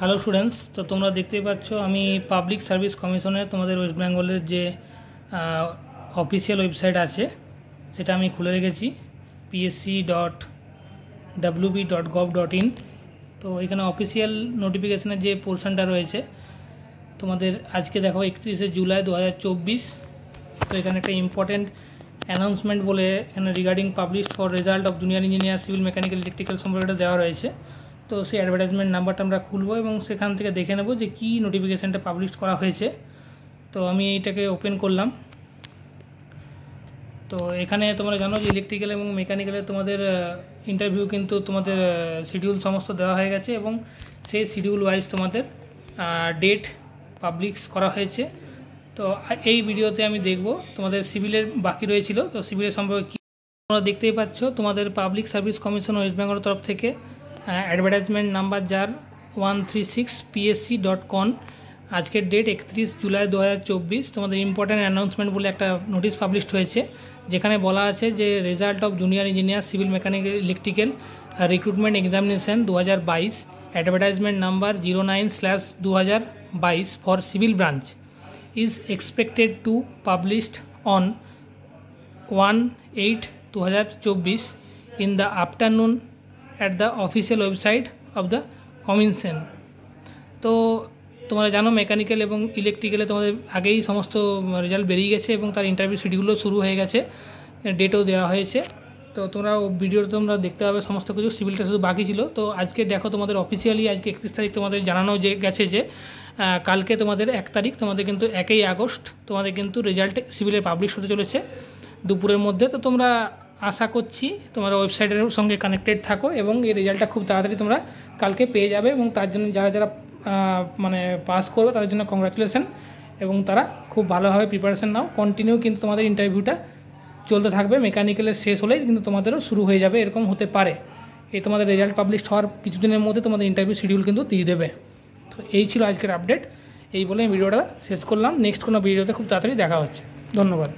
Hello students, তো তোমরা দেখতেই পাচ্ছ আমি পাবলিক সার্ভিস কমিশনের তোমাদের ওয়েস্ট বেঙ্গলের যে অফিসিয়াল ওয়েবসাইট আছে সেটা আমি খুলে রেখেছি psc.wb.gov.in। তো এখানে অফিসিয়াল নোটিফিকেশনের যে পোর্শনটা রয়েছে তোমাদের আজকে দেখো 31শে জুলাই 2024। তো এখানে একটা ইম্পর্টেন্ট অ্যানাউন্সমেন্ট বলে এখানে regarding published for result of junior engineer civil mechanical electrical সম্পর্কে দেওয়া রয়েছে। তো সেই অ্যাডভার্টাইজমেন্ট নাম্বারটা আমরা খুলবো এবং সেখান থেকে দেখে নেব যে কী নোটিফিকেশানটা পাবলিশ করা হয়েছে। তো আমি এইটাকে ওপেন করলাম। তো এখানে তোমরা জানো যে ইলেকট্রিক্যাল এবং মেকানিক্যালের তোমাদের ইন্টারভিউ কিন্তু তোমাদের শিডিউল সমস্ত দেওয়া হয়ে গেছে এবং সেই শিডিউল ওয়াইজ তোমাদের ডেট পাবলিশ করা হয়েছে। তো এই ভিডিওতে আমি দেখব তোমাদের সিভিলের বাকি রয়েছিল, তো সিভিলের সম্পর্কে কী তোমরা দেখতেই পাচ্ছ তোমাদের পাবলিক সার্ভিস কমিশন ওয়েস্ট বেঙ্গলের তরফ থেকে অ্যাডভার্টাইজমেন্ট নাম্বার যার 136psc.con, আজকের ডেট 31 জুলাই 2024। তোমাদের ইম্পর্ট্যান্ট অ্যানাউন্সমেন্ট বলে একটা নোটিশ পাবলিশড হয়েছে যেখানে বলা আছে যে result of junior engineer civil mechanical electrical recruitment examination 2022 advertisement number 09/2022 for civil branch is expected to published on 1/8/2024 in the afternoon at the official website of the commission। তো তোমরা জানো mechanical এবং ইলেকট্রিক্যালে তোমাদের আগেই সমস্ত রেজাল্ট বেরিয়ে গেছে এবং তার ইন্টারভিউ শিডিউলও শুরু হয়ে গেছে, ডেটও দেওয়া হয়েছে। তো তোমরা ভিডিওতে তোমরা দেখতে পাবে সমস্ত কিছু, সিভিলটা শুধু বাকি ছিল। তো আজকে দেখো তোমাদের অফিসিয়ালি আজকে 31 তারিখ তোমাদের জানানো গেছে যে কালকে তোমাদের 1 তারিখ তোমাদের কিন্তু 1 আগস্ট তোমাদের কিন্তু রেজাল্ট সিভিলের পাবলিশ হতে চলেছে দুপুরের মধ্যে। তো তোমরা আশা করছি তোমরা ওয়েবসাইটের সঙ্গে কানেক্টেড থাকো এবং এই রেজাল্টটা খুব তাড়াতাড়ি তোমরা কালকে পেয়ে যাবে এবং তার জন্য যারা যারা মানে পাস করবে তাদের জন্য কংগ্রাচুলেশন এবং তারা খুব ভালোভাবে প্রিপারেশন নাও। কন্টিনিউ কিন্তু তোমাদের ইন্টারভিউটা চলতে থাকবে, মেকানিক্যালের শেষ হলেই কিন্তু তোমাদেরও শুরু হয়ে যাবে, এরকম হতে পারে। এই তোমাদের রেজাল্ট পাবলিশ হওয়ার কিছুদিনের মধ্যে তোমাদের ইন্টারভিউ শিডিউল কিন্তু দিয়ে দেবে। তো এই ছিল আজকের আপডেট, এই বলে ভিডিওটা শেষ করলাম। নেক্সট কোনো ভিডিওতে খুব তাড়াতাড়ি দেখা হচ্ছে। ধন্যবাদ।